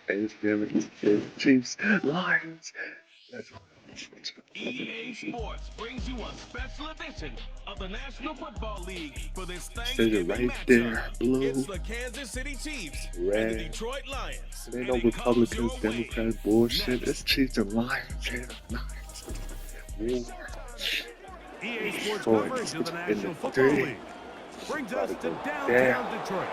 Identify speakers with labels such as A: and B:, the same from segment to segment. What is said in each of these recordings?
A: Thanksgiving, Chiefs, Lions. That's
B: EA Sports brings you a special edition of the National Football League for this
A: it
B: Thanksgiving
A: right
B: matchup.
A: there.
B: It's
A: Blue,
B: the Kansas City Chiefs and the
A: red.
B: Detroit Lions,
A: It ain't
B: and
A: no
B: it comes
A: Republicans,
B: your way
A: Democrats bullshit. It's
B: next.
A: Chiefs and Lions here tonight. War.
C: EA Sports
A: Detroit
C: coverage of the
A: in the
C: National Football
A: three.
C: League brings
A: About
C: us
A: to
C: to
A: go down.
C: downtown Detroit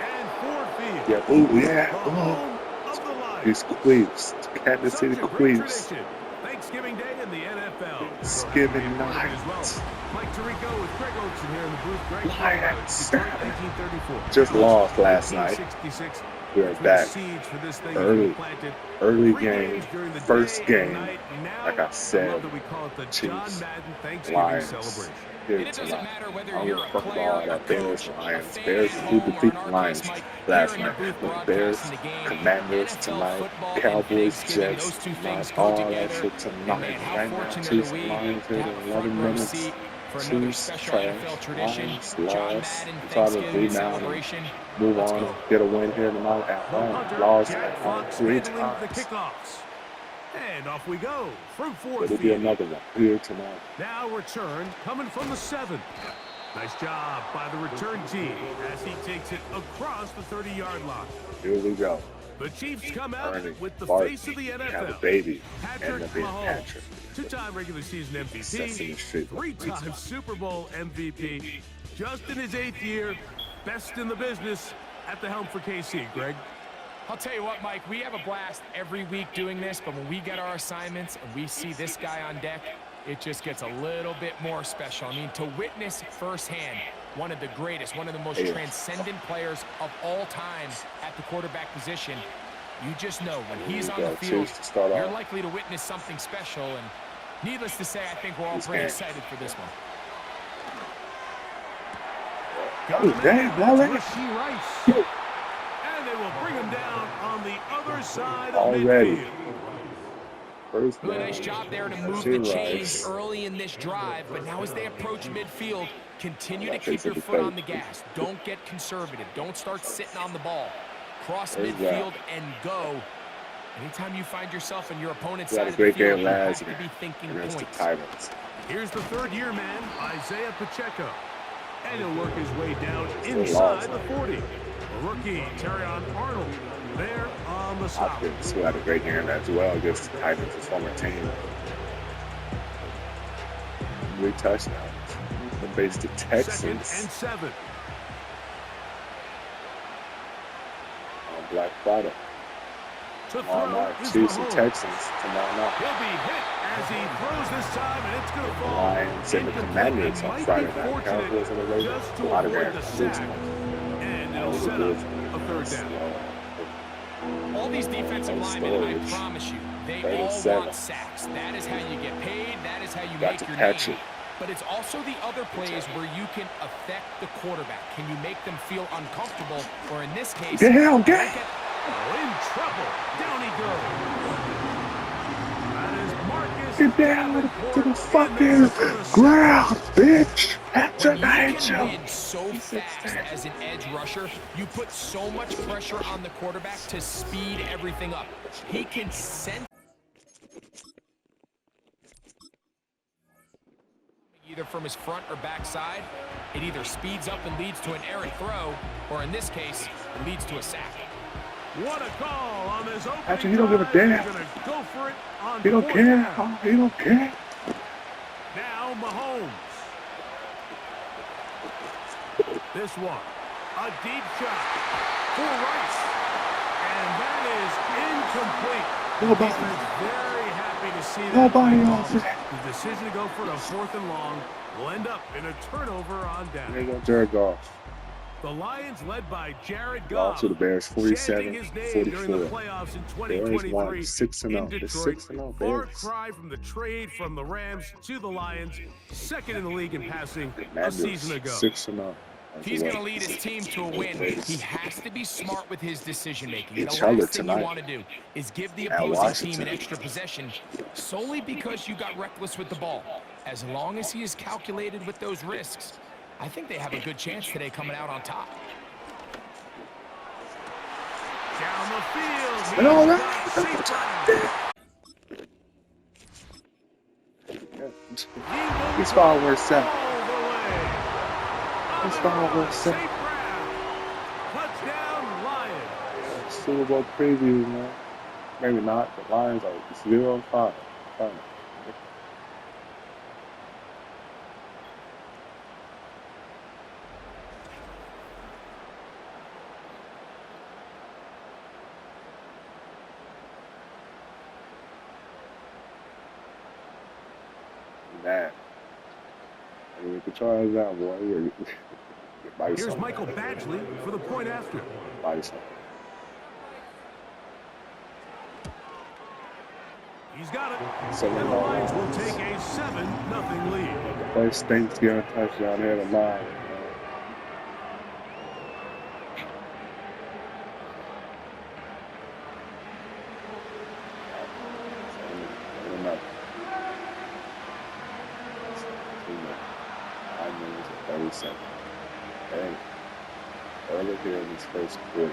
C: and Ford Field,
A: Yeah, ooh, yeah.
C: the
A: Oh,
C: home of the
A: these
C: Lions.
A: queefs. Kansas City
C: Such a great
A: queefs.
C: tradition. Thanksgiving Day in the NFL. So happy to be
A: Thanksgiving
C: a part of it as well.
A: night.
C: Mike Tirico with Greg Oakson here in the booth. Greg,
A: Lions.
C: Detroit 1934.
A: Just lost last night.
C: 1966.
A: We are back.
C: Siege for this thing
A: Early.
C: planted.
A: Early
C: 3
A: game.
C: games during the
A: First
C: day
A: game.
C: and night. Now,
A: Like I said,
C: love that we call it the John
A: Chiefs,
C: Madden Thanksgiving
A: Lions.
C: celebration.
A: Here
D: And it doesn't
A: tonight.
D: matter whether
A: I don't
D: you're
A: give a
D: a
A: fuck
D: player,
A: about
D: a
A: that Bears,
D: coach, a
A: Lions.
D: fan
A: Bears
D: at
A: who
D: home, or
A: defeat
D: in
A: the
D: our
A: Lions
D: case, Mike,
A: last
D: here in your
A: night.
D: booth
A: But the Bears,
D: broadcasting the game,
A: Commanders
D: NFL
A: tonight,
D: football and
A: Cowboys,
D: Thanksgiving,
A: Jets,
D: those two
A: tonight,
D: things go
A: all that
D: together.
A: shit
D: And
A: tonight.
D: man, how
A: Right now,
D: fortunate
A: Chiefs
D: are we
A: and Lions
D: to
A: here
D: have
A: in
D: a
A: 11
D: front row
A: minutes.
D: seat for another
A: Chiefs,
D: special
A: trash.
D: NFL tradition,
A: Lions,
D: John
A: lost.
D: Madden
A: Try to
D: Thanksgiving
A: rebound and
D: celebration.
A: move
D: Let's
A: on,
D: go.
A: get a win here tonight at
C: The
A: home.
C: punter,
A: Lost
C: Jack
A: at home
C: Fox,
A: 3
C: handling the
A: times.
C: kickoffs. And off we go from Ford
A: It'll be
C: Field.
A: another one here tonight.
C: Now returned, coming from the 7. Nice job by the return team as he takes it across the 30-yard line.
A: Here we go.
C: The Chiefs come out
A: Ernie,
C: with the
A: Bart,
C: face of the
A: have a
C: NFL.
A: baby.
C: Patrick
A: And being
C: Mahomes,
A: Patrick.
C: 2-time regular season
A: Sesame
C: MVP,
A: Street.
C: 3-time Super Bowl MVP, just in his 8th year, best in the business at the helm for KC. Greg?
D: I'll tell you what, Mike, we have a blast every week doing this, but when we get our assignments and we see this guy on deck, it just gets a little bit more special. I mean, to witness firsthand one of the greatest, one of the most transcendent players of all time at the quarterback position, you just know when he's on the field, you're likely to witness something special. And needless to say, I think we're all pretty excited for this one.
A: Oh, damn, Alex.
C: Rasheed Rice. And they will bring him down on the other side of
A: Already.
C: midfield.
A: First
D: Really
A: down.
D: nice job there to move the chains early in this drive, but now as they approach midfield, continue to keep your foot on the gas. Don't get conservative. Don't start sitting on the ball. Cross midfield and go. Anytime you find yourself in your opponent's side of the field, you have to be thinking points.
C: Here's the third-year man, Isaiah Pacheco. And he'll work his way down inside the 40. A rookie, Terrion Arnold, there on the stop.
A: Hopkins, who had a great game as well against the Titans, his former team. 3 touchdowns. They faced the Texans
C: 2nd and 7.
A: on Black Friday.
C: To
A: Tomorrow
C: throw
A: night,
C: is
A: Chiefs and
C: Mahomes.
A: Texans tomorrow night.
C: He'll be hit as he throws this time, and it's going to
A: The
C: fall.
A: Lions and the
C: incomplete.
A: Commanders
C: He
A: on
C: might
A: Friday
C: be
A: night.
C: fortunate
A: Cowboys and the Ravens.
C: just
A: A
C: to
A: lot of
C: avoid
A: games.
C: the
A: Huge
C: sack.
A: ones.
C: And it'll set up a third down.
D: All these defensive linemen, I promise you, they all want sacks. That is how you get paid. That is how you make your name. But it's also the other plays where you can affect the quarterback. Can you make them feel uncomfortable? Or in this case,
A: Get him, get
C: in trouble. Down he goes. That is Marcus.
A: Get down to the fucking ground, bitch. That's
D: When
A: an
D: you can
A: angel.
D: win so fast as an edge rusher, you put so much pressure on the quarterback to speed everything up. He can send either from his front or back side. It either speeds up and leads to an errant throw, or in this case, leads to a sack.
C: What a call on this opening
A: Actually, he don't give a
C: drive.
A: damn.
C: He's gonna go for it on
A: He don't
C: fourth
A: care.
C: down.
A: Oh, he don't care.
C: Now Mahomes. This one, a deep shot for Rice. And that is incomplete.
A: Nobody.
C: Defense very happy to see that.
A: Nobody else.
C: The decision to go for a 4th and long will end up in a turnover on
A: There
C: down.
A: you go, Jared Goff.
C: The Lions led by Jared
A: Lost
C: Goff.
A: to the Bears
C: chanting his name during the
A: 47-44.
C: playoffs in
A: Bears
C: 2023
A: won 6-0.
C: in
A: The
C: Detroit.
A: 6-0
C: Far
A: Bears.
C: cry from the trade from the Rams to the Lions, 2nd in the league in passing a
A: Commanders,
C: season ago.
A: 6-0.
D: If he's going to lead his team to a win, he has to be smart with his decision-making. The
A: It's
D: last
A: Charlotte
D: thing
A: tonight.
D: you want to do is give the
A: At
D: opposing team
A: Washington.
D: an extra possession solely because you got reckless with the ball. As long as he is calculated with those risks, I think they have a good chance today coming out on top.
C: Down the field.
A: And all
C: He's
A: that.
C: got St. Brown.
A: He's following 7.
C: All the way.
A: He's following 7.
C: St. Brown. Touchdown, Lions.
A: Super Bowl preview, man. Maybe not. The Lions are 0-5. Fine. Man. I mean, the Chargers out, boy.
C: Here's Michael Badgley for the point after. He's got it.
A: So
C: And the Lions will take a 7-0 lead.
A: the first Thanksgiving touchdown here to Lions. Dang. Early here in this first quarter.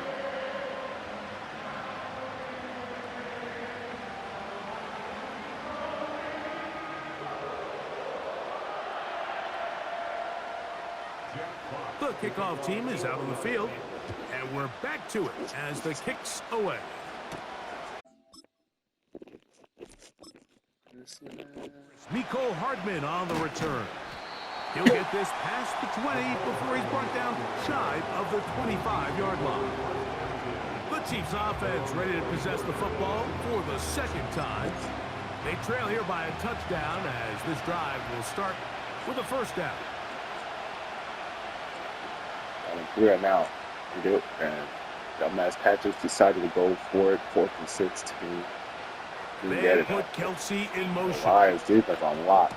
C: The kickoff team is out on the field, and we're back to it as the kick's away. Mecole Hardman on the return. He'll get this past the 20 before he's brought down shy of the 25-yard line. The Chiefs offense ready to possess the football for the second time. They trail here by a touchdown as this drive will start with a first down.
A: We are now. We do it, and dumbass Patrick decided to go for it, 4th and 16.
C: They put Kelsey in motion.
A: Lions defense on lock.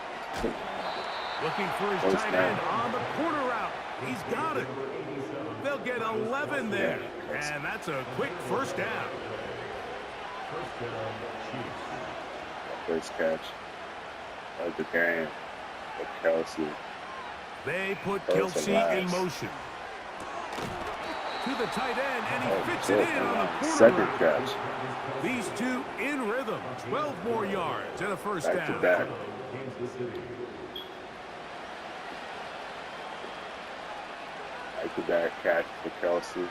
C: Looking for his
A: First
C: tight
A: down.
C: end on the corner route. He's got it. They'll get 11 there. And that's a quick first down.
A: First catch of the game for Kelsey.
C: They put
A: First
C: Kelsey
A: and
C: in
A: last.
C: motion. To the tight end, and he fits it in on the corner
A: Second
C: route.
A: catch.
C: These two in rhythm. 12 more yards and a first
A: Back to
C: down.
A: back. Back-to-back catch for Kelsey.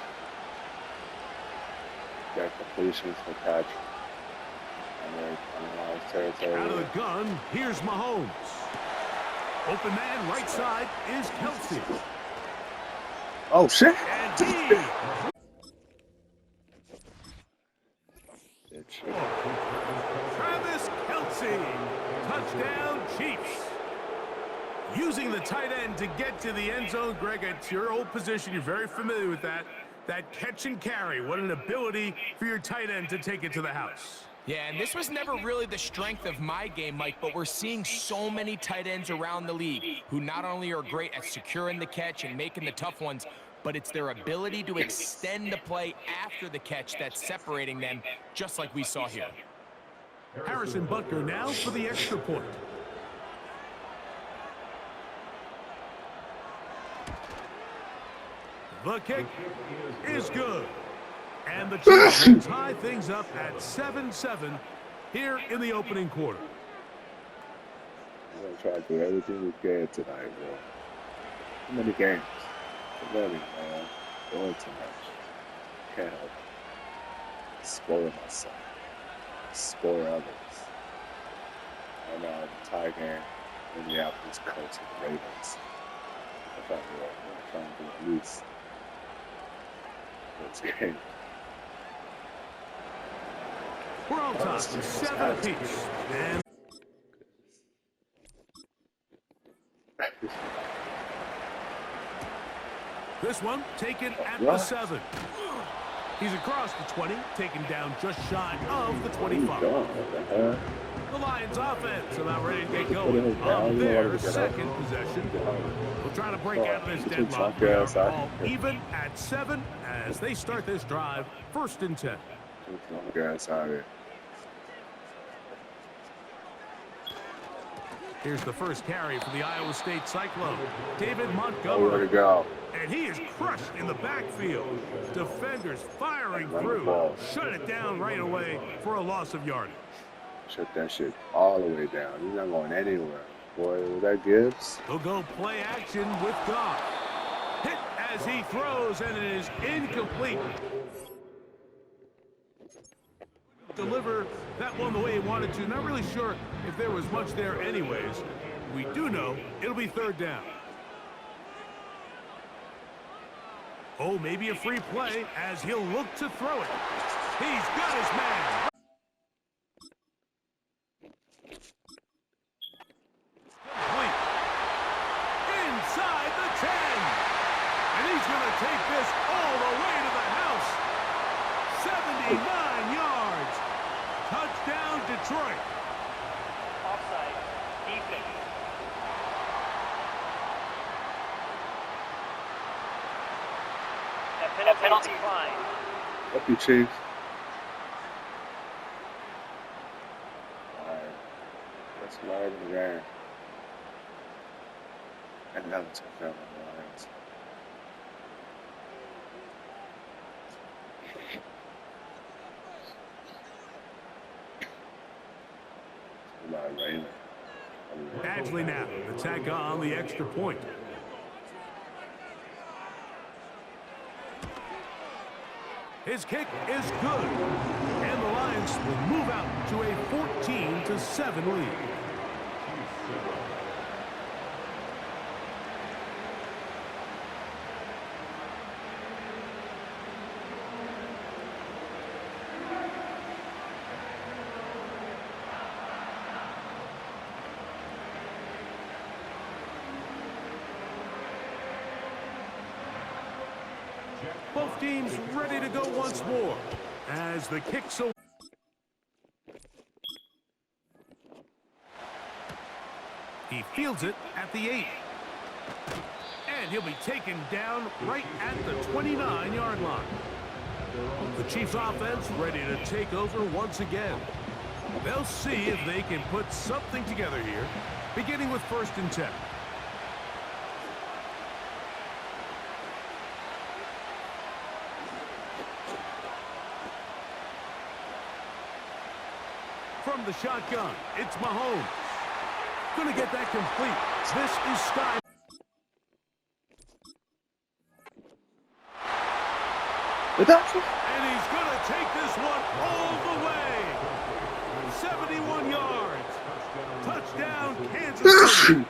A: Got completions for Patrick. And they're on Lions territory.
C: Out of the gun, here's Mahomes. Open man, right side, is Kelsey.
A: Oh, shit.
C: And he... Travis Kelsey. Touchdown, Chiefs. Using the tight end to get to the end zone, Greg, it's your old position. You're very familiar with that. That catch and carry. What an ability for your tight end to take it to the house.
D: Yeah, and this was never really the strength of my game, Mike, but we're seeing so many tight ends around the league who not only are great at securing the catch and making the tough ones, but it's their ability to extend the play after the catch that's separating them, just like we saw here.
C: Harrison Butker now for the extra point. The kick is good. And the Chiefs will tie things up at 7-7 here in the opening quarter.
A: We're going to try to do everything we can tonight, bro. Too many games. Too many, man. Doing too much. Can't help it. Spoiling myself. Spoil others. And the tie game, Minneapolis Colts with the Ravens. I'm trying to do at least this game.
C: We're on top, 7 apiece. And this one taken at the 7. He's across the 20, taken down just shy of the 25. The Lions offense about ready to get going on their second possession. We'll try to break out of this deadlock. All even at 7 as they start this drive, 1st and 10. Here's the first carry for the Iowa State Cyclone, David
A: Nowhere
C: Montgomery.
A: to go.
C: And he is crushed in the backfield. Defenders firing
A: Run the
C: through.
A: ball.
C: Shut it down right away for a loss of yardage.
A: Shut that shit all the way down. He's not going anywhere. Boy, was that Gibbs?
C: He'll go play action with Goff. Hit as he throws, and it is incomplete. Deliver that one the way he wanted to. Not really sure if there was much there anyways. We do know it'll be third down. Oh, maybe a free play as he'll look to throw it. He's got his man. Complete. Inside the 10. And he's going to take this all the way to the house. 79 yards. Touchdown, Detroit.
E: Offside. Defense. A penalty fine.
A: Up you, Chief. Alright. Let's ride in the game. Another touchdown on the Lions.
C: Badgley now, attack on the extra point. His kick is good, and the Lions will move out to a 14-7 lead. Both teams ready to go once more as the kick's away. He fields it at the 8. And he'll be taken down right at the 29-yard line. The Chiefs offense ready to take over once again. They'll see if they can put something together here, beginning with 1st and 10. From the shotgun, it's Mahomes. Gonna get that complete. This is Sky. And he's gonna take this one all the way. 71 yards. Touchdown, Kansas City.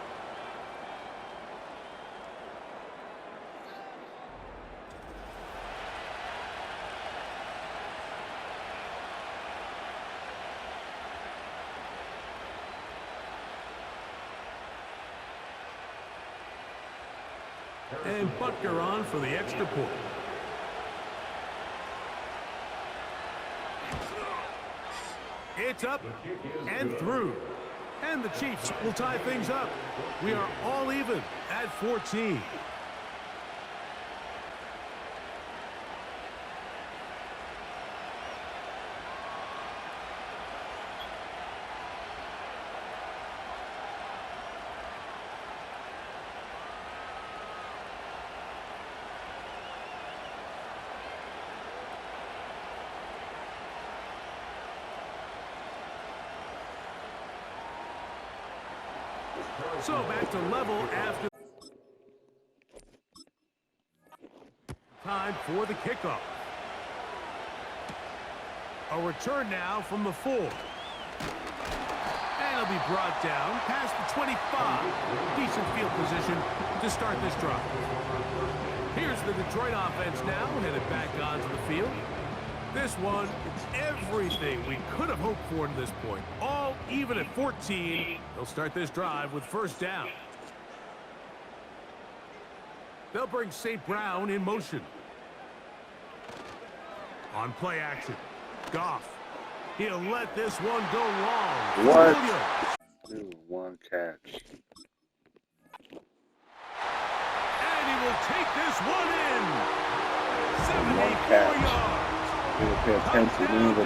C: And Butker on for the extra point. It's up and through. And the Chiefs will tie things up. We are all even at 14. So back to level after time for the kickoff. A return now from the 4. And it'll be brought down past the 25. Decent field position to start this drive. Here's the Detroit offense now, headed back onto the field. This one, everything we could have hoped for to this point. All even at 14. They'll start this drive with 1st down. They'll bring St. Brown in motion. On play action, Goff. He'll let this one go long.
A: What? Dude, one catch.
C: And he will take this one in. 74
A: catch.
C: yards.
A: You pay attention. You need to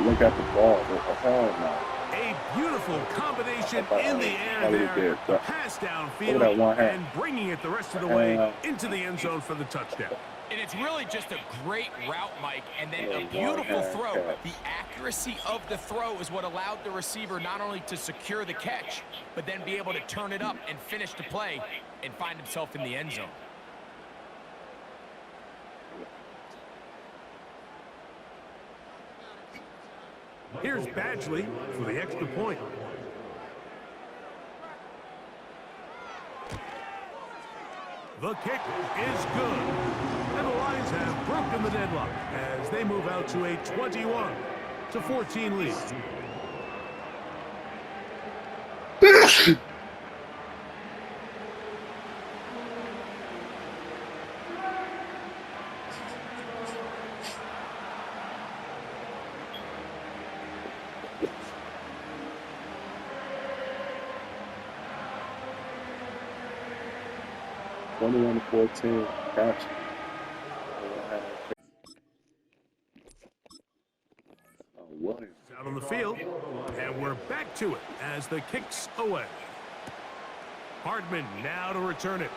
A: look at the ball. Oh, hell no.
C: A beautiful combination in the air
A: probably
C: there.
A: did,
C: The
A: but
C: pass
A: look at
C: downfield
A: that one hand.
C: and bringing it the rest of the way into the end zone for the touchdown.
D: And it's really just a great route, Mike, and then a
A: One
D: beautiful
A: hand
D: throw.
A: catch.
D: The accuracy of the throw is what allowed the receiver not only to secure the catch, but then be able to turn it up and finish the play and find himself in the end zone.
C: Here's Badgley for the extra point. The kick is good. And the Lions have broken the deadlock as they move out to a 21-14 lead.
A: To 14. Gotcha. Williams.
C: Out on the field, and we're back to it as the kick's away. Hardman now to return it.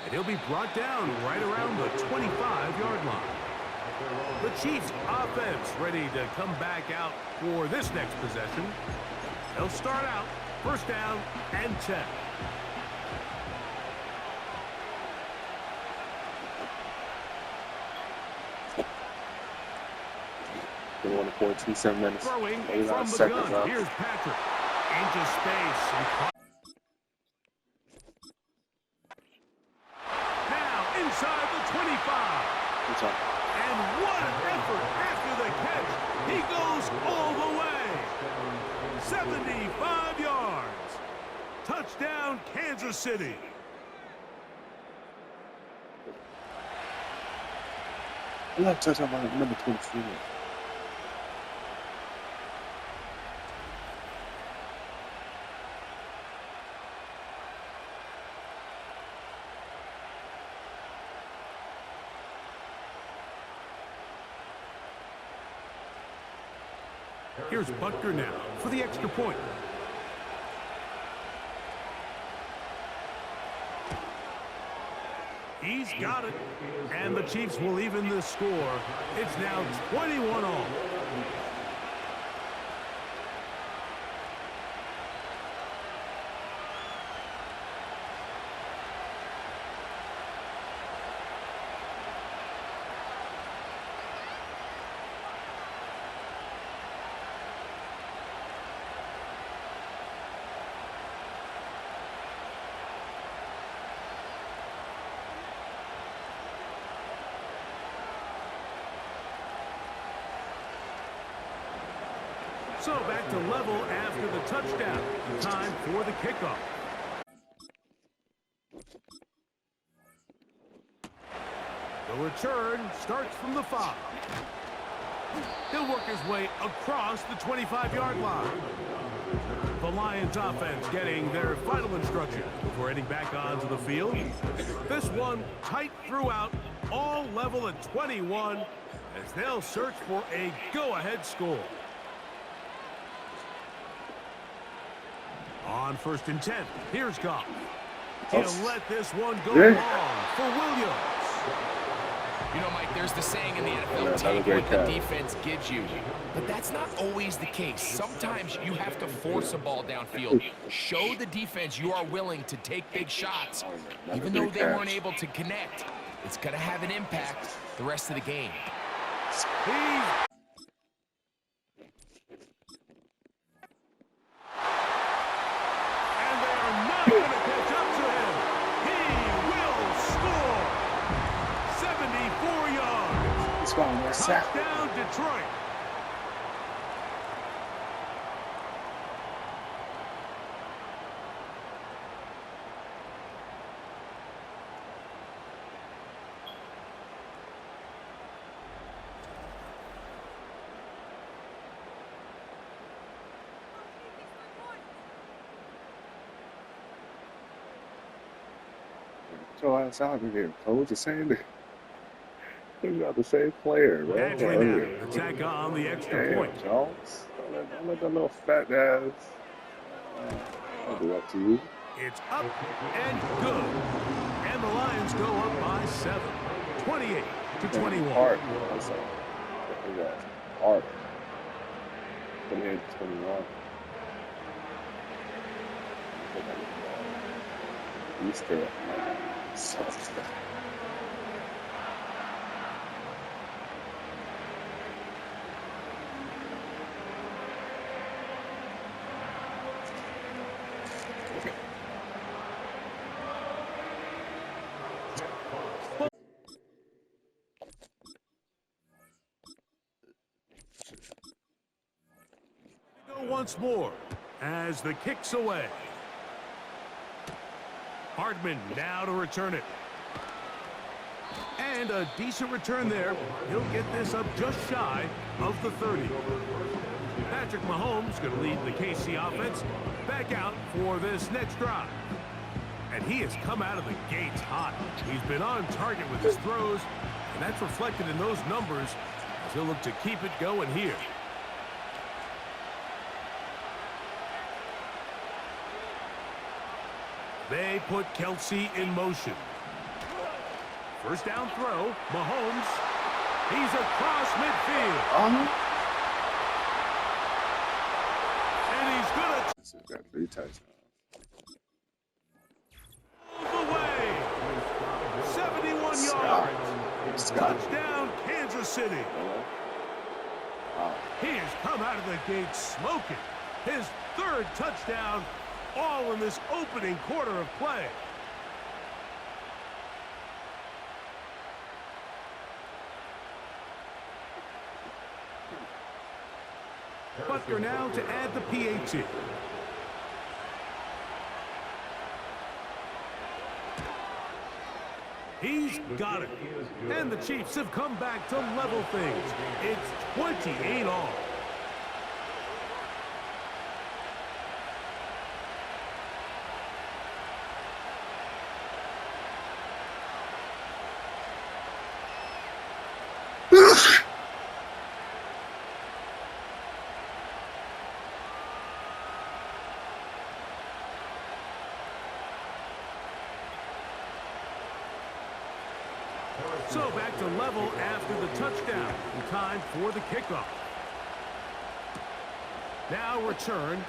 C: And he'll be brought down right around the 25-yard line. The Chiefs offense ready to come back out for this next possession. They'll start out first down and 10.
A: They want to 14, 7 minutes.
C: Throwing
A: 89
C: from the
A: seconds
C: gun.
A: left.
C: Here's Patrick. Into space. Now inside the 25.
A: Good job.
C: And what an effort after the catch. He goes all the way. 75 yards. Touchdown, Kansas City.
A: I love touchdown by number 23.
C: Here's Butker now for the extra point. He's got it. And the Chiefs will even the score. It's now 21-all. So back to level after the touchdown. Time for the kickoff. The return starts from the 5. He'll work his way across the 25-yard line. The Lions offense getting their final instruction before heading back onto the field. This one tight throughout, all level at 21 as they'll search for a go-ahead score. On 1st and 10, here's Goff. He'll let this one go long for Williams.
D: You know, Mike, there's the saying in the NFL, take what the defense gives you. But that's not always the case. Sometimes you have to force a ball downfield. Show the defense you are willing to take big shots. Even though they weren't able to connect, it's going to have an impact the rest of the game.
C: Touchdown, Detroit.
A: So I out here, coach. The same. We got the same player, bro.
C: Attack on the extra point.
A: Jones. Don't let that little fat ass. I'll do that to you.
C: It's up and good. And the Lions go up by 7, 28-21.
A: Hard. That's all. It was hard. 28-21. Easter.
C: Go once more as the kick's away. Hardman now to return it. And a decent return there. He'll get this up just shy of the 30. Patrick Mahomes going to lead the KC offense back out for this next drive. And he has come out of the gates hot. He's been on target with his throws, and that's reflected in those numbers as he'll look to keep it going here. They put Kelsey in motion. First down throw, Mahomes. He's across midfield. And he's gonna
A: This has got 3 touchdowns.
C: away. 71 yards. Touchdown, Kansas City. He has come out of the gate smoking. His 3rd touchdown, all in this opening quarter of play. Butker now to add the PAT. He's got it. And the Chiefs have come back to level things. It's 28 all. So back to level after the touchdown. In time for the kickoff. Now return.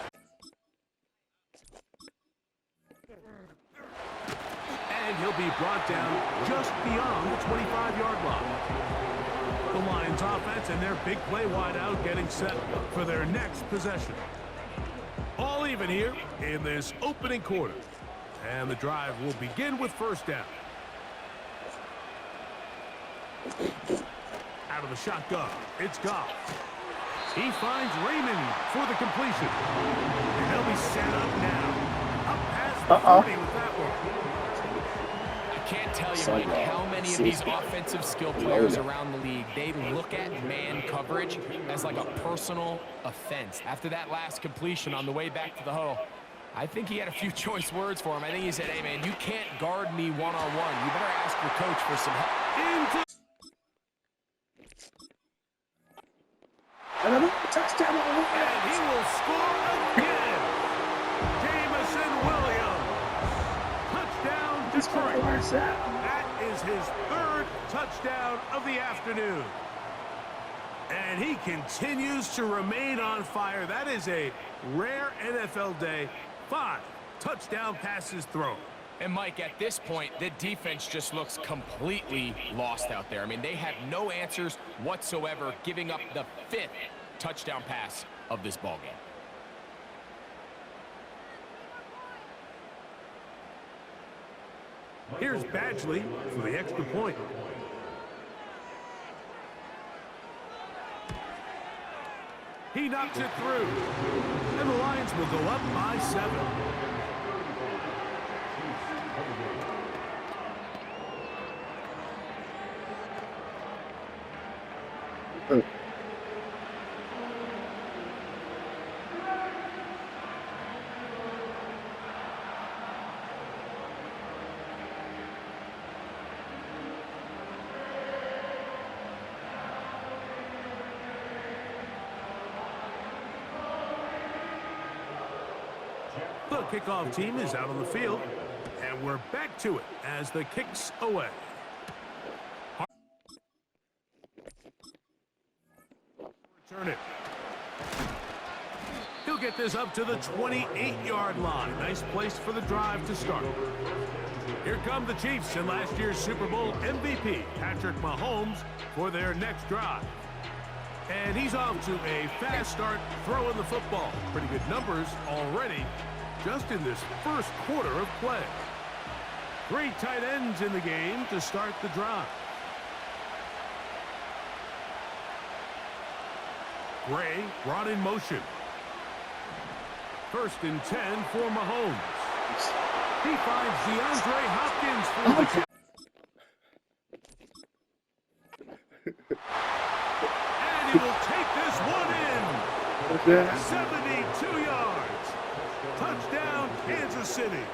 C: And he'll be brought down just beyond the 25-yard line. The Lions offense and their big play wideout getting set for their next possession. All even here in this opening quarter. And the drive will begin with first down. Out of the shotgun, it's Goff. He finds Raymond for the completion. And they'll be set up now. Up past the 40 with that one.
D: I can't tell you, Mike, how many of these offensive skill players around the league, they look at man coverage as like a personal offense. After that last completion on the way back to the huddle, I think he had a few choice words for him. I think he said, hey, man, you can't guard me one-on-one. You better ask your coach for some help.
A: Another touchdown.
C: And he will score again. Jamison Williams. Touchdown, Detroit. That is his 3rd touchdown of the afternoon. And he continues to remain on fire. That is a rare NFL day. 5 touchdown passes thrown.
D: And, Mike, at this point, the defense just looks completely lost out there. I mean, they have no answers whatsoever, giving up the 5th touchdown pass of this ballgame.
C: Here's Badgley for the extra point. He knocks it through. And the Lions will go up by 7. The kickoff team is out on the field, and we're back to it as the kick's away. Return it. He'll get this up to the 28-yard line. Nice place for the drive to start. Here come the Chiefs and last year's Super Bowl MVP, Patrick Mahomes, for their next drive. And he's off to a fast start throwing the football. Pretty good numbers already just in this first quarter of play. 3 tight ends in the game to start the drive. Gray brought in motion. 1st and 10 for Mahomes. He finds DeAndre Hopkins for the catch. And he will take this one in. 72 yards. Touchdown, Kansas City.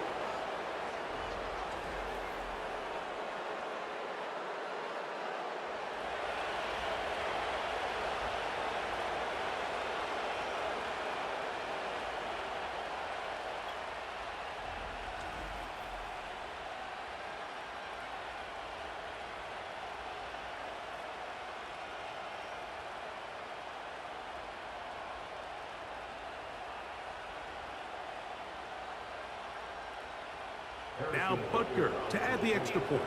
C: Now Butker to add the extra point.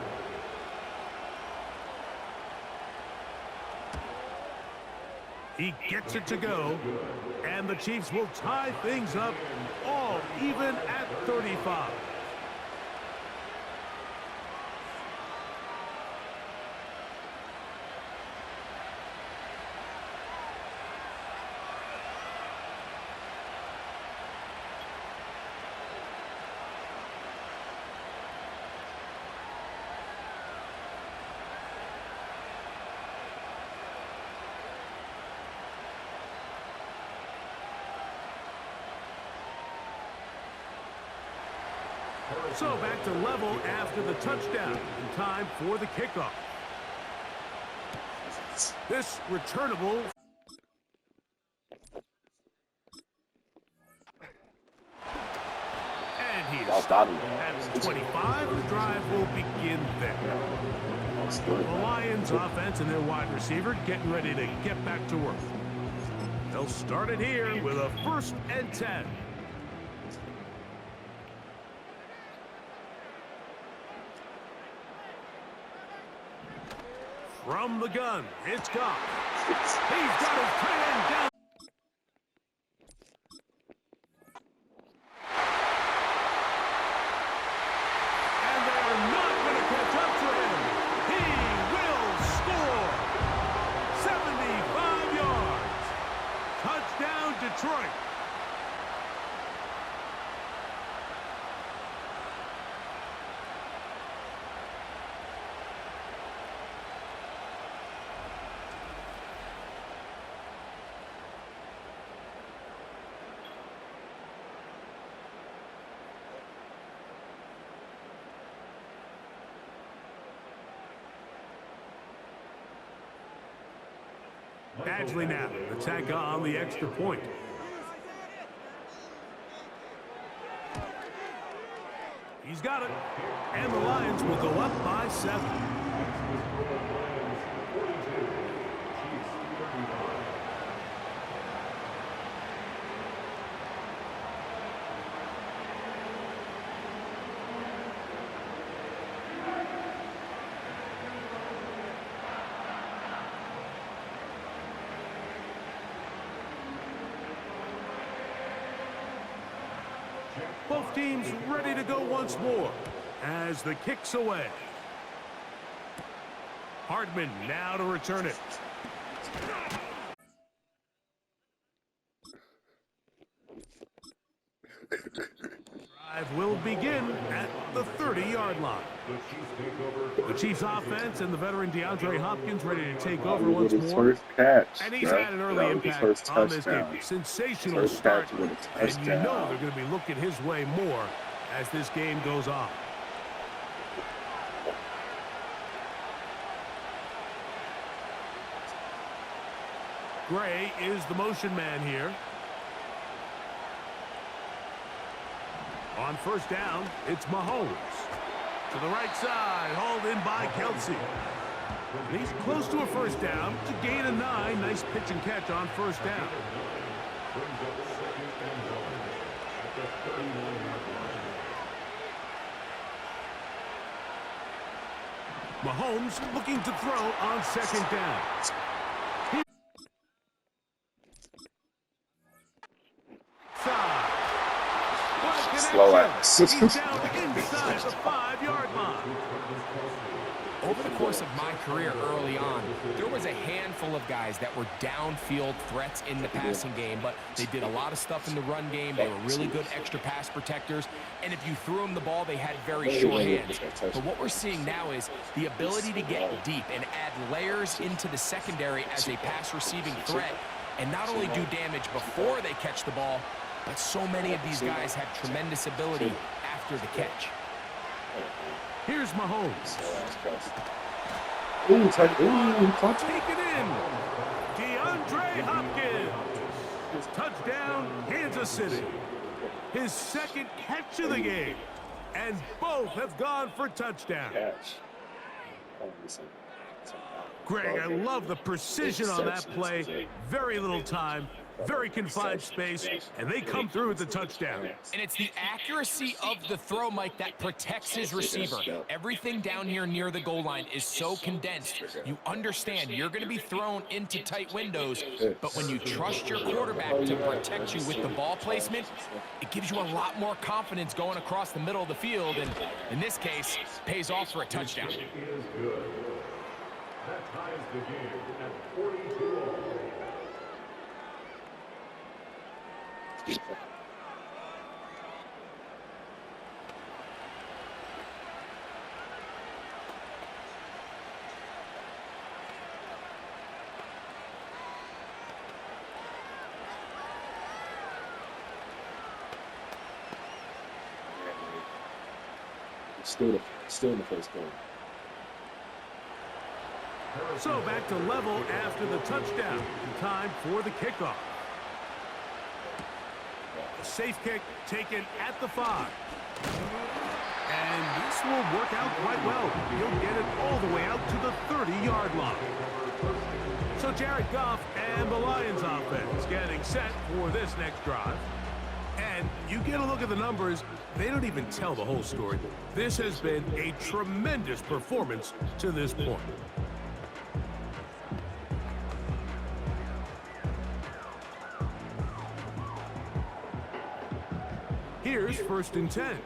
C: He gets it to go, and the Chiefs will tie things up all even at 35. So back to level after the touchdown. In time for the kickoff. This returnable. And he is stopped at 25. The drive will begin there. The Lions offense and their wide receiver getting ready to get back to work. They'll start it here with a 1st and 10. From the gun, it's Goff. He's got his tight end down. And they're not going to catch up to him. He will score. 75 yards. Touchdown, Detroit. Badgley now, attack on the extra point. He's got it. And the Lions will go up by 7. Both teams ready to go once more as the kick's away. Hardman now to return it. Drive will begin at the 30-yard line. The Chiefs offense and the veteran DeAndre Hopkins ready to take over once more.
A: First catch,
C: and he's had an early impact on this game. Sensational start, and you know they're going to be looking his way more as this game goes on. Gray is the motion man here. On first down, it's Mahomes. To the right side, hauled in by Kelsey. He's close to a first down. To gain a 9. Nice pitch and catch on first down. Mahomes looking to throw on second down.
A: Slow ass.
C: He's down inside the 5-yard line.
D: Over the course of my career early on, there was a handful of guys that were downfield threats in the passing game, but they did a lot of stuff in the run game. They were really good extra pass protectors, and if you threw them the ball, they had very short hands. But what we're seeing now is the ability to get deep and add layers into the secondary as a pass receiving threat, and not only do damage before they catch the ball, but so many of these guys have tremendous ability after the catch.
C: Here's Mahomes.
A: Ooh, touch.
C: Take it in. DeAndre Hopkins. Touchdown, Kansas City. His second catch of the game. And both have gone for touchdowns. Greg, I love the precision on that play. Very little time, very confined space, and they come through with the touchdown.
D: And it's the accuracy of the throw, Mike, that protects his receiver. Everything down here near the goal line is so condensed. You understand you're going to be thrown into tight windows, but when you trust your quarterback to protect you with the ball placement, it gives you a lot more confidence going across the middle of the field, and in this case, pays off for a touchdown.
F: That ties the game at 42.
A: Still in the first quarter.
C: So back to level after the touchdown. Time for the kickoff. A safe kick taken at the 5. And this will work out quite well. He'll get it all the way out to the 30-yard line. So Jared Goff and the Lions offense getting set for this next drive. And you get a look at the numbers, they don't even tell the whole story. This has been a tremendous performance to this point. Here's 1st and 10.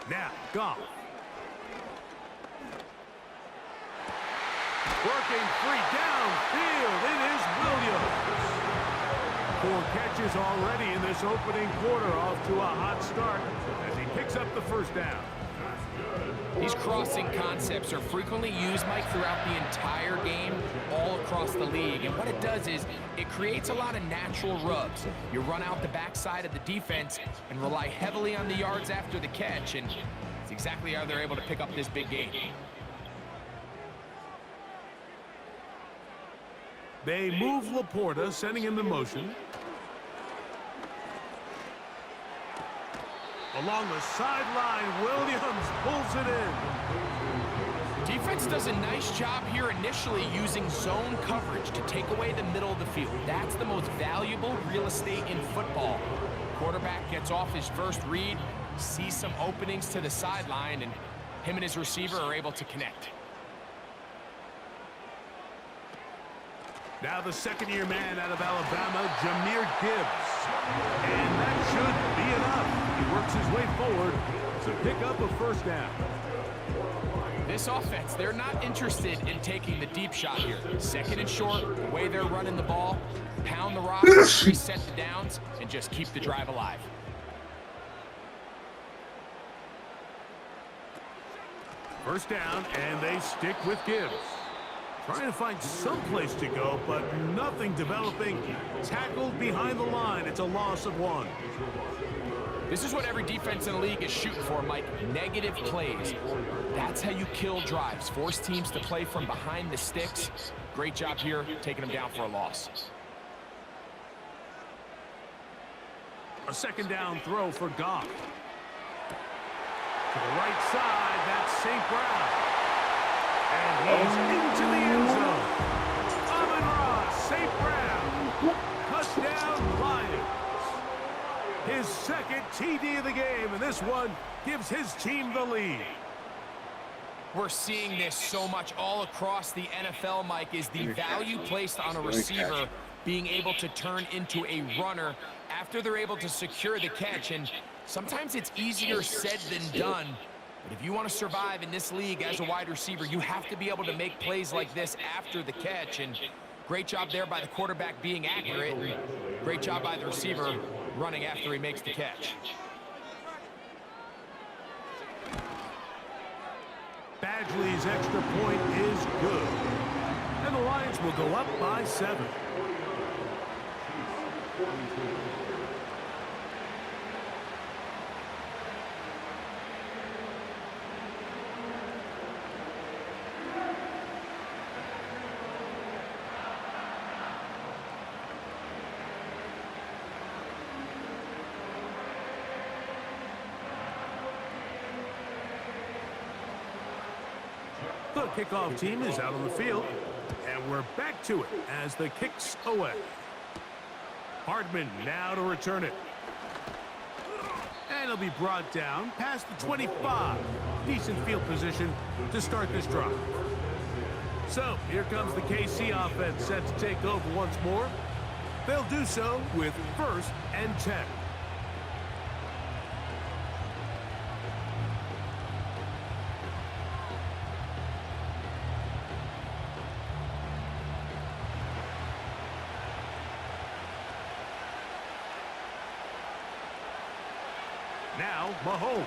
C: Now, Goff. Working free downfield. It is Williams. 4 catches already in this opening quarter, off to a hot start as he picks up the first down.
D: These crossing concepts are frequently used, Mike, throughout the entire game, all across the league. And what it does is it creates a lot of natural rubs. You run out the backside of the defense and rely heavily on the yards after the catch, and it's exactly how they're able to pick up this big gain.
C: They move Laporta, sending him in motion. Along the sideline, Williams pulls it in.
D: Defense does a nice job here initially using zone coverage to take away the middle of the field. That's the most valuable real estate in football. Quarterback gets off his first read, sees some openings to the sideline, and him and his receiver are able to connect.
C: Now the second-year man out of Alabama, Jahmyr Gibbs. And that should be enough. He works his way forward to pick up a first down.
D: This offense, they're not interested in taking the deep shot here. 2nd and short, the way they're running the ball, pound the rock, reset the downs, and just keep the drive alive.
C: First down, and they stick with Gibbs. Trying to find some place to go, but nothing developing. Tackled behind the line. It's a loss of 1.
D: This is what every defense in the league is shooting for, Mike. Negative plays. That's how you kill drives. Force teams to play from behind the sticks. Great job here, taking them down for a loss.
C: A second down throw for Goff. To the right side, that's St. Brown. And he's into the end zone. Amon-Ra, St. Brown. Touchdown, Lions. His second TD of the game, and this one gives his team the lead.
D: We're seeing this so much all across the NFL, Mike, is the value placed on a receiver being able to turn into a runner after they're able to secure the catch. And sometimes it's easier said than done. But if you want to survive in this league as a wide receiver, you have to be able to make plays like this after the catch. And great job there by the quarterback being accurate. And great job by the receiver running after he makes the catch.
C: Badgley's extra point is good. And the Lions will go up by 7. The kickoff team is out on the field, and we're back to it as the kick's away. Hardman now to return it. And it'll be brought down past the 25. Decent field position to start this drive. So here comes the KC offense set to take over once more. They'll do so with 1st and 10. Now, Mahomes.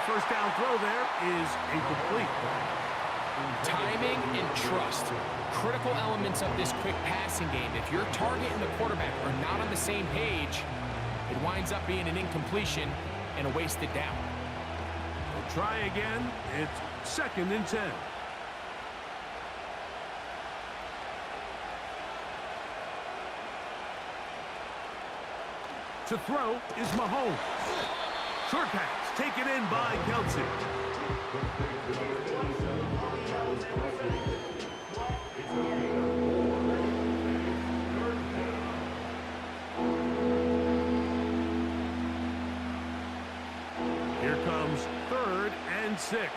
C: First down throw there is incomplete.
D: Timing and trust, critical elements of this quick passing game. If your target and the quarterback are not on the same page, it winds up being an incompletion and a wasted down.
C: We'll try again. It's 2nd and 10. To throw is Mahomes. Short pass taken in by Kelsey. Here comes 3rd and 6.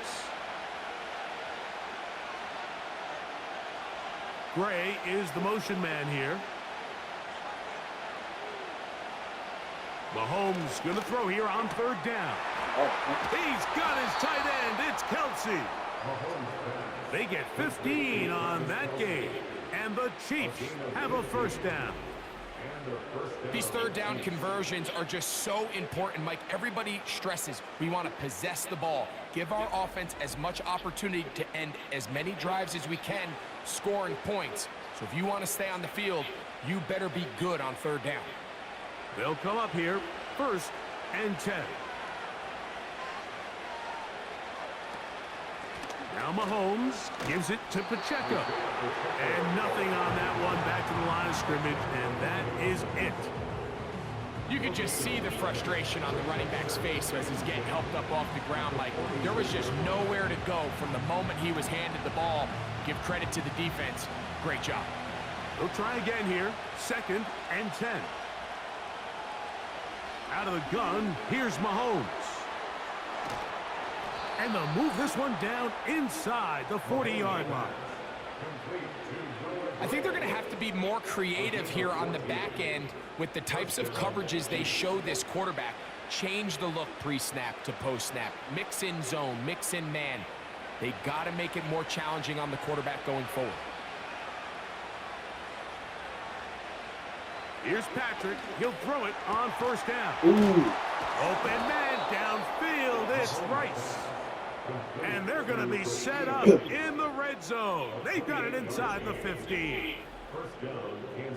C: Gray is the motion man here. Mahomes going to throw here on 3rd down. He's got his tight end. It's Kelsey. They get 15 on that game. And the Chiefs have a 1st down.
D: These 3rd down conversions are just so important, Mike. Everybody stresses we want to possess the ball, give our offense as much opportunity to end as many drives as we can, scoring points. So if you want to stay on the field, you better be good on 3rd down.
C: They'll come up here, 1st and 10. Now Mahomes gives it to Pacheco. And nothing on that one, back to the line of scrimmage, and that is it.
D: You could just see the frustration on the running back's face as he's getting helped up off the ground. Like, there was just nowhere to go from the moment he was handed the ball. Give credit to the defense. Great job.
C: They'll try again here, 2nd and 10. Out of the gun, here's Mahomes. And they'll move this one down inside the 40-yard line.
D: I think they're going to have to be more creative here on the back end with the types of coverages they show this quarterback. Change the look pre-snap to post-snap. Mix in zone, mix in man. They got to make it more challenging on the quarterback going forward.
C: Here's Patrick. He'll throw it on 1st down. Open man downfield. It's Rice. And they're going to be set up in the red zone. They've got it inside the 15.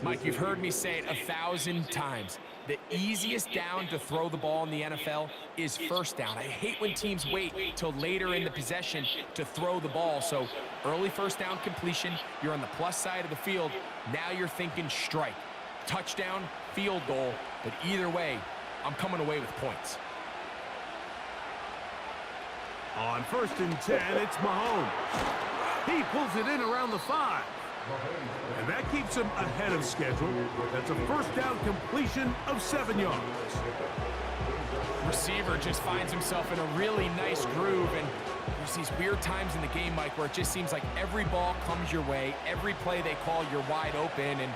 D: Mike, you've heard me say it 1,000 times. The easiest down to throw the ball in the NFL is 1st down. I hate when teams wait till later in the possession to throw the ball. So early 1st down completion, you're on the plus side of the field. Now you're thinking strike. touchdown, field goal, but either way, I'm coming away with points.
C: On 1st and 10, it's Mahomes. He pulls it in around the 5. And that keeps him ahead of schedule. That's a first down completion of 7 yards.
D: Receiver just finds himself in a really nice groove, and there's these weird times in the game, Mike, where it just seems like every ball comes your way, every play they call, you're wide open, and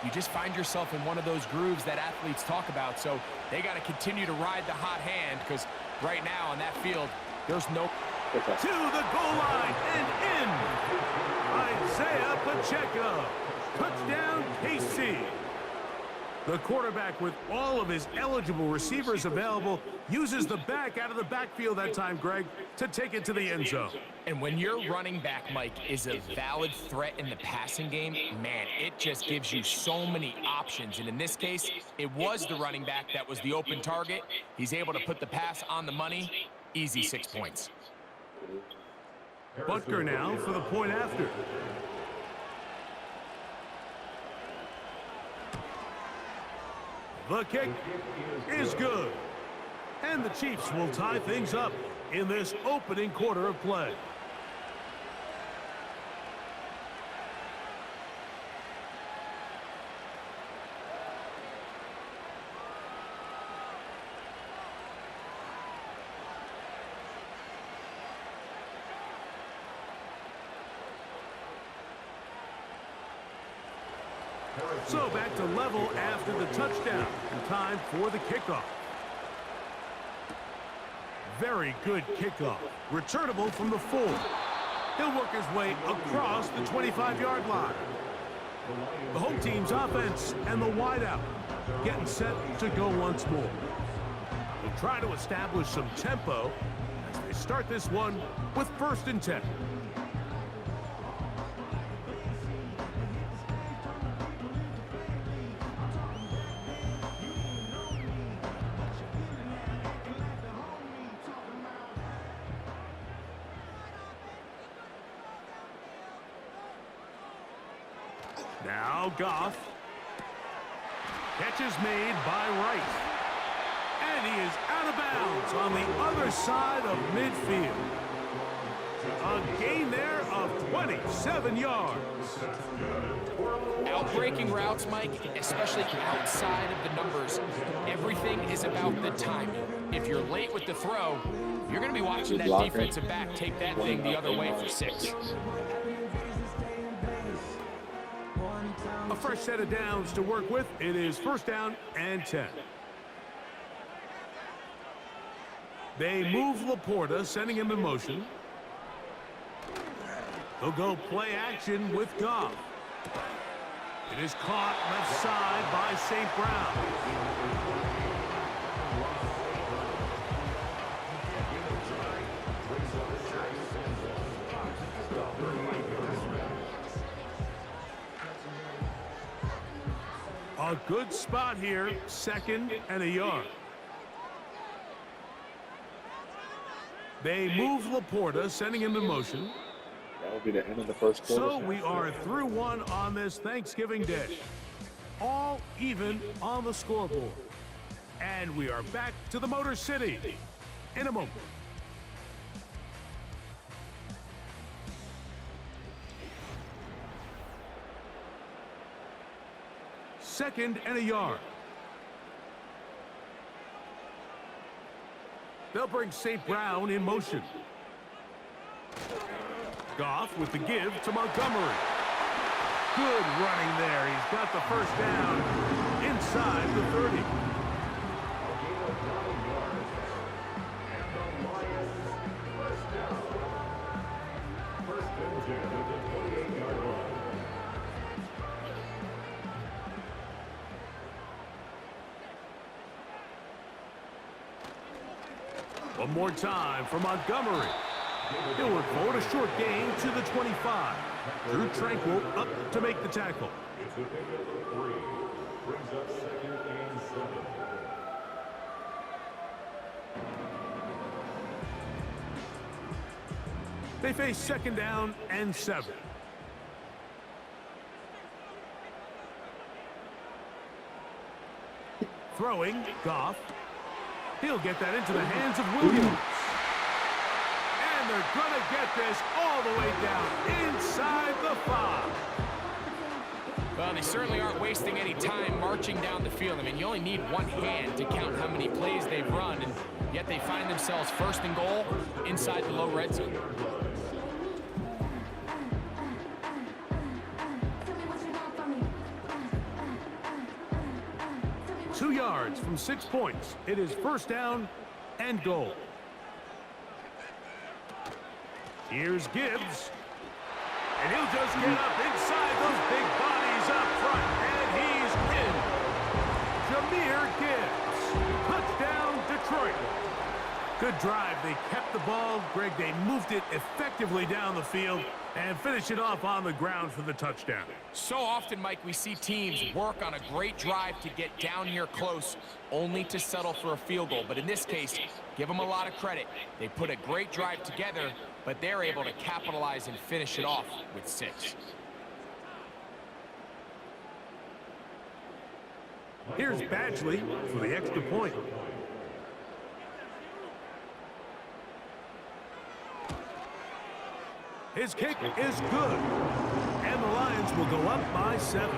D: you just find yourself in one of those grooves that athletes talk about. So they got to continue to ride the hot hand, because right now on that field, there's no...
C: To the goal line and in. Isaiah Pacheco. Touchdown, KC. The quarterback, with all of his eligible receivers available, uses the back out of the backfield that time, Greg, to take it to the end zone.
D: And when your running back, Mike, is a valid threat in the passing game, man, it just gives you so many options. And in this case, it was the running back that was the open target. He's able to put the pass on the money. Easy 6 points.
C: Butker now for the point after. The kick is good. And the Chiefs will tie things up in this opening quarter of play. So back to level after the touchdown. And time for the kickoff. Very good kickoff. Returnable from the 4. He'll work his way across the 25-yard line. The home team's offense and the wideout getting set to go once more. They'll try to establish some tempo as they start this one with 1st and 10. Now Goff. Catch is made by Wright. And he is out of bounds on the other side of midfield. A gain there of 27 yards.
D: Outbreaking routes, Mike, especially outside of the numbers, everything is about the timing. If you're late with the throw, you're going to be watching that defensive back take that thing the other way for 6.
C: A fresh set of downs to work with. It is 1st down and 10. They move Laporta, sending him in motion. They'll go play action with Goff. It is caught left side by St. Brown. A good spot here, 2nd and a yard. They move Laporta, sending him in motion.
A: That will be the end of the first quarter.
C: So we are through one on this Thanksgiving Day. All even on the scoreboard. And we are back to the Motor City in a moment. Second and a yard. They'll bring St. Brown in motion. Goff with the give to Montgomery. Good running there. He's got the 1st down inside the 30. One more time for Montgomery. He'll work forward, a short gain to the 25. Drew Tranquil up to make the tackle.
F: It's a pick of 3. Brings up 2nd and 7.
C: They face 2nd down and 7. Throwing, Goff. He'll get that into the hands of Williams. And they're going to get this all the way down inside the 5.
D: Well, they certainly aren't wasting any time marching down the field. I mean, you only need one hand to count how many plays they've run, and yet they find themselves first and goal inside the low red zone.
C: Two yards from 6 points. It is first down and goal. Here's Gibbs. And he'll just get up inside those big bodies up front. And he's in. Jahmyr Gibbs. Touchdown, Detroit. Good drive. They kept the ball. Greg, they moved it effectively down the field and finished it off on the ground for the touchdown.
D: So often, Mike, we see teams work on a great drive to get down here close, only to settle for a field goal. But in this case, give them a lot of credit. They put a great drive together, but they're able to capitalize and finish it off with 6.
C: Here's Badgley for the extra point. His kick is good. And the Lions will go up by 7.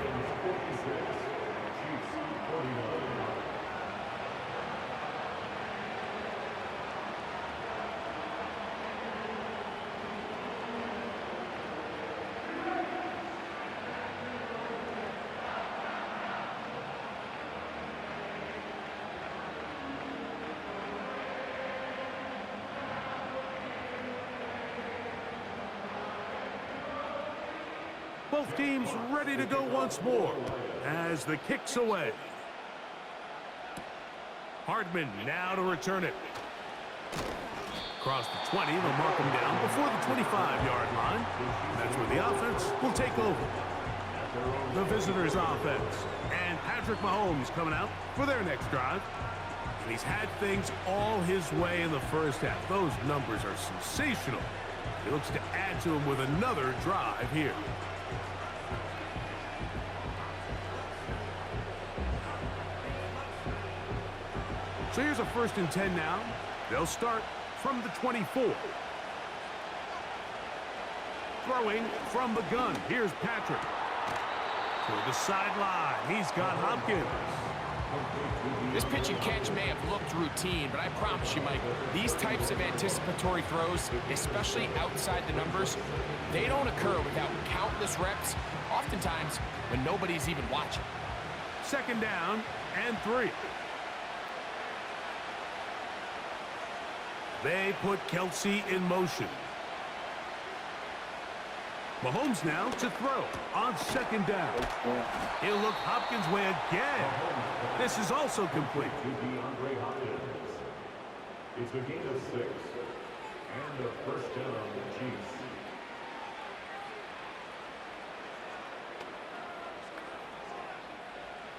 C: Both teams ready to go once more as the kick's away. Hardman now to return it. Across the 20, they'll mark him down before the 25-yard line. That's where the offense will take over. The visitors' offense. And Patrick Mahomes coming out for their next drive. And he's had things all his way in the first half. Those numbers are sensational. He looks to add to them with another drive here. So here's a 1st and 10 now. They'll start from the 24. Throwing from the gun. Here's Patrick. To the sideline. He's got Hopkins.
D: This pitch and catch may have looked routine, but I promise you, Mike, these types of anticipatory throws, especially outside the numbers, they don't occur without countless reps, oftentimes when nobody's even watching.
C: 2nd down and 3. They put Kelsey in motion. Mahomes now to throw on 2nd down. He'll look Hopkins' way again. This is also complete.
F: It's a gain of 6 and a first down on the Chiefs.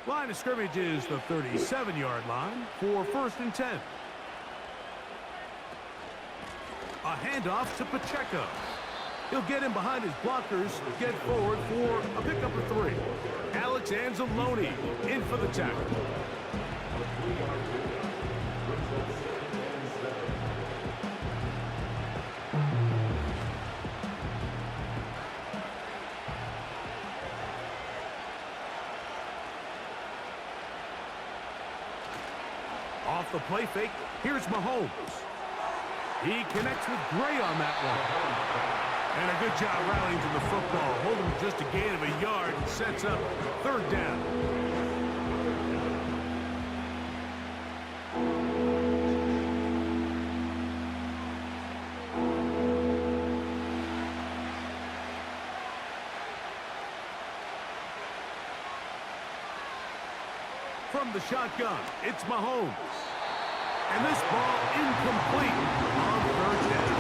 C: Line of scrimmage is the 37-yard line for 1st and 10. A handoff to Pacheco. He'll get in behind his blockers, get forward for a pickup of 3. Alex Anzalone in for the tackle. Off the play fake, here's Mahomes. He connects with Gray on that one. And a good job rallying to the football. Holding just a gain of a yard and sets up 3rd down. From the shotgun, it's Mahomes. And this ball incomplete on 3rd down.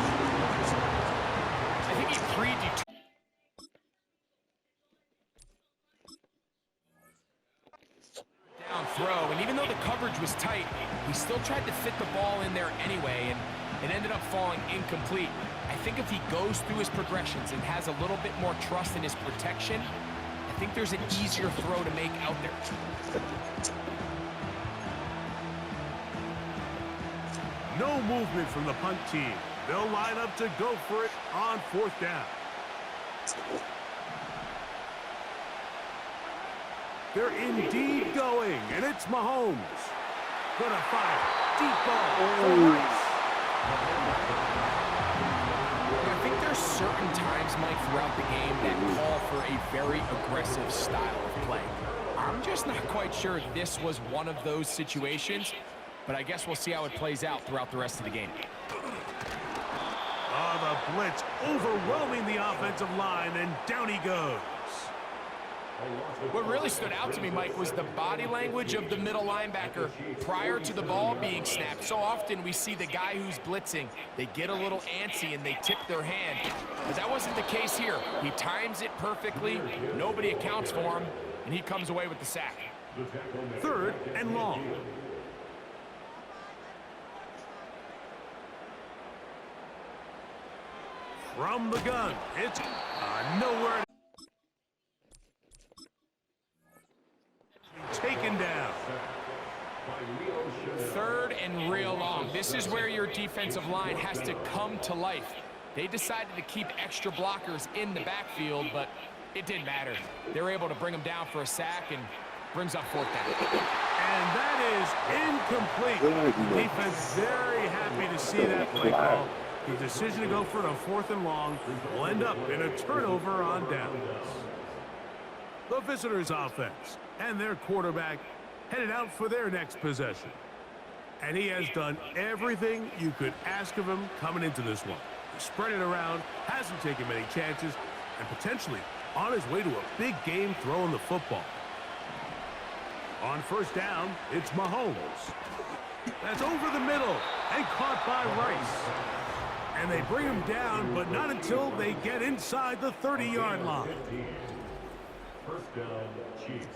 D: I think he predetermined. Down throw, and even though the coverage was tight, he still tried to fit the ball in there anyway, and it ended up falling incomplete. I think if he goes through his progressions and has a little bit more trust in his protection, I think there's an easier throw to make out there.
C: No movement from the punt team. They'll line up to go for it on 4th down. They're indeed going, and it's Mahomes. Gonna fire. Deep ball for Rice.
D: I think there's certain times, Mike, throughout the game that call for a very aggressive style of play. I'm just not quite sure if this was one of those situations, but I guess we'll see how it plays out throughout the rest of the game.
C: Oh, the blitz overwhelming the offensive line, and down he goes.
D: What really stood out to me, Mike, was the body language of the middle linebacker prior to the ball being snapped. So often we see the guy who's blitzing, they get a little antsy and they tip their hand. But that wasn't the case here. He times it perfectly, nobody accounts for him, and he comes away with the sack.
C: 3rd and long. From the gun, it's nowhere. Taken down.
D: 3rd and real long. This is where your defensive line has to come to life. They decided to keep extra blockers in the backfield, but it didn't matter. They were able to bring him down for a sack and brings up 4th down.
C: And that is incomplete. The defense very happy to see that play call. The decision to go for it on 4th and long will end up in a turnover on downs. The visitors' offense and their quarterback headed out for their next possession. And he has done everything you could ask of him coming into this one. He spread it around, hasn't taken many chances, and potentially on his way to a big game throwing the football. On 1st down, it's Mahomes. That's over the middle and caught by Rice. And they bring him down, but not until they get inside the 30-yard line.
F: 1st down, Chiefs.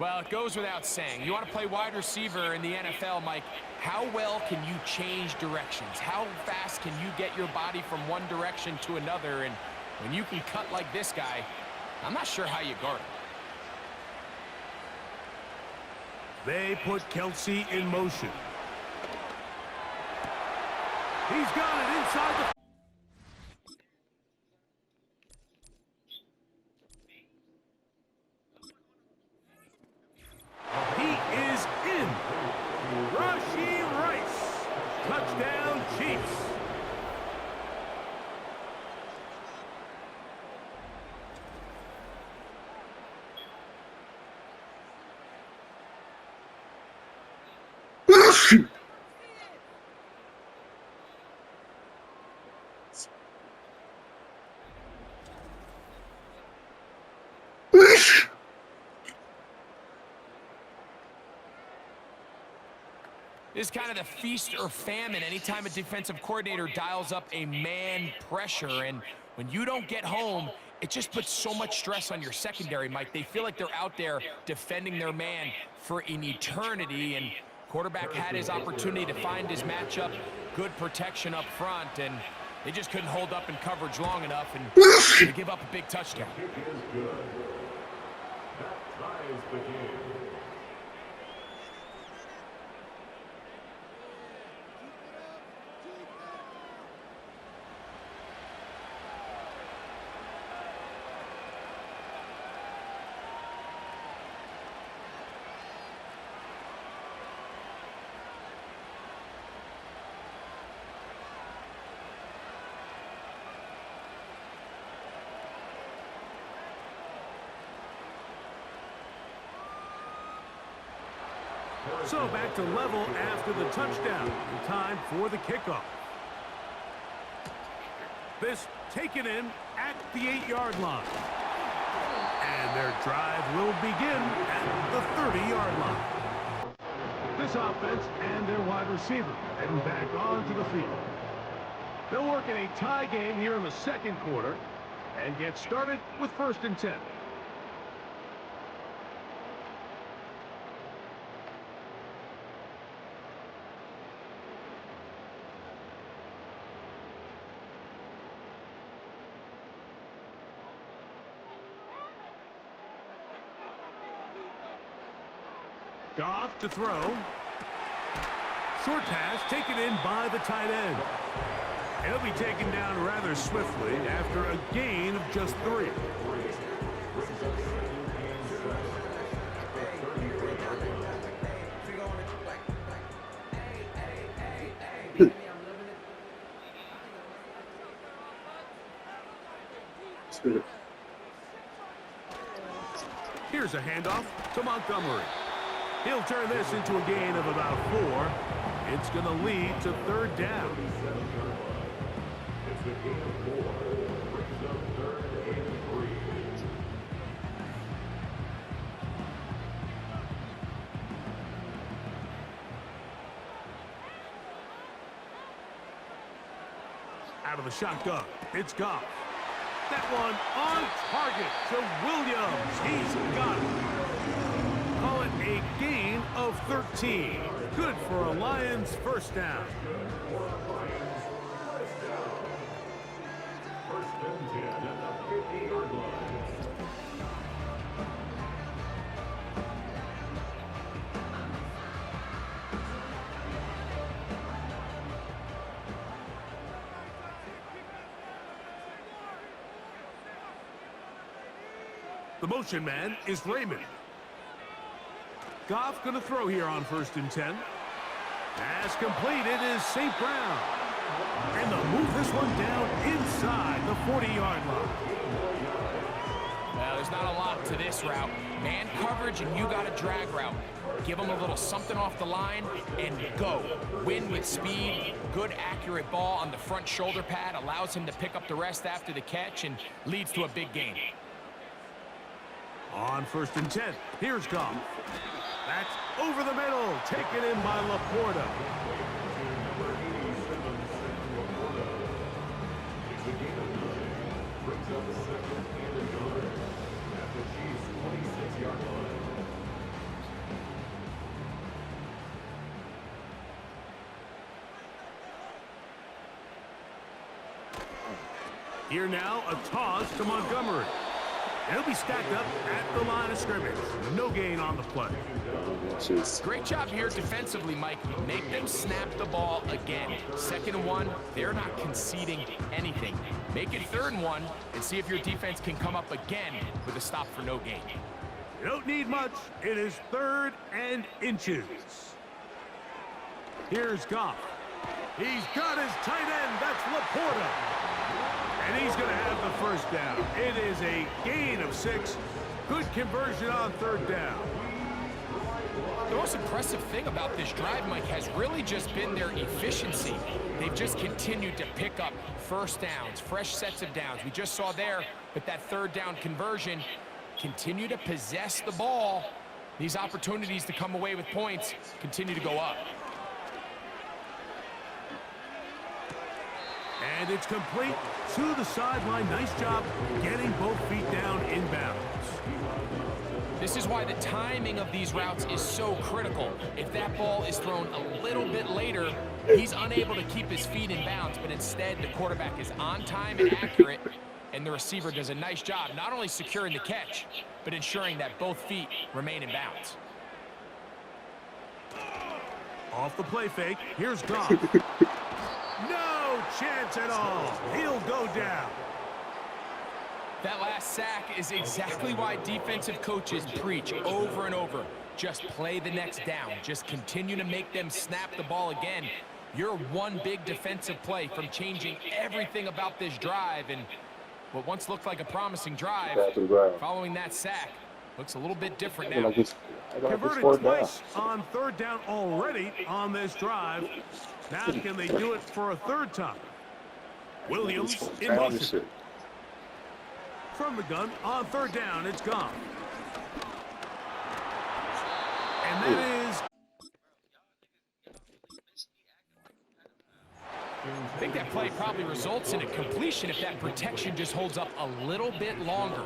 D: Well, it goes without saying. You want to play wide receiver in the NFL, Mike, how well can you change directions? How fast can you get your body from one direction to another? And when you can cut like this guy, I'm not sure how you guard him.
C: They put Kelsey in motion. He's got it inside the... He is in. Rashee Rice. Touchdown, Chiefs.
D: This is kind of the feast or famine anytime a defensive coordinator dials up a man pressure. And when you don't get home, it just puts so much stress on your secondary, Mike. They feel like they're out there defending their man for an eternity. And quarterback had his opportunity to find his matchup, good protection up front, and they just couldn't hold up in coverage long enough, and they give up a big touchdown.
F: Kick is good. That ties the game.
C: So back to level after the touchdown. In time for the kickoff. This taken in at the 8-yard line. And their drive will begin at the 30-yard line. This offense and their wide receiver heading back onto the field. They'll work in a tie game here in the 2nd quarter and get started with 1st and 10. Goff to throw. Short pass taken in by the tight end. And he'll be taken down rather swiftly after a gain of just 3. Here's a handoff to Montgomery. He'll turn this into a gain of about 4. It's going to lead to 3rd down.
F: It's a gain of 4. Brings up 3rd and 3.
C: Out of the shotgun, it's Goff. That one on target to Williams. He's got it. Call it a gain of 13. Good for a Lions first down.
F: First and 10 at the 50-yard line.
C: The motion man is Raymond. Goff going to throw here on 1st and 10. Pass completed is St. Brown. And they'll move this one down inside the 40-yard line.
D: Well, there's not a lot to this route. Man coverage, and you got a drag route. Give him a little something off the line and go. Win with speed. Good, accurate ball on the front shoulder pad. Allows him to pick up the rest after the catch and leads to a big gain.
C: On 1st and 10, here's Goff. That's over the middle, taken in by Laporta. Here now, a toss to Montgomery. He'll be stacked up at the line of scrimmage. No gain on the play.
D: Great job here defensively, Mike. Make them snap the ball again. 2nd and 1, they're not conceding anything. Make it 3rd and 1 and see if your defense can come up again with a stop for no gain.
C: You don't need much. It is 3rd and inches. Here's Goff. He's got his tight end. That's Laporta. And he's going to have the first down. It is a gain of 6. Good conversion on 3rd down.
D: The most impressive thing about this drive, Mike, has really just been their efficiency. They've just continued to pick up first downs, fresh sets of downs. We just saw there with that 3rd down conversion, continue to possess the ball. These opportunities to come away with points continue to go up.
C: And it's complete to the sideline. Nice job getting both feet down inbounds.
D: This is why the timing of these routes is so critical. If that ball is thrown a little bit later, he's unable to keep his feet in bounds, but instead the quarterback is on time and accurate, and the receiver does a nice job not only securing the catch, but ensuring that both feet remain in bounds.
C: Off the play fake, here's Goff. No chance at all. He'll go down.
D: That last sack is exactly why defensive coaches preach over and over. Just play the next down. Just continue to make them snap the ball again. You're one big defensive play from changing everything about this drive, and what once looked like a promising drive, following that sack, looks a little bit different now.
C: Converted twice on 3rd down already on this drive. Now can they do it for a 3rd time? Williams in motion. From the gun on 3rd down, it's gone. And that is...
D: I think that play probably results in a completion if that protection just holds up a little bit longer.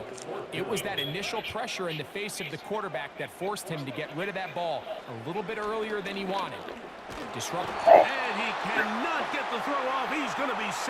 D: It was that initial pressure in the face of the quarterback that forced him to get rid of that ball a little bit earlier than he wanted. Disrupt.
C: And he cannot get the throw off. He's going to be set.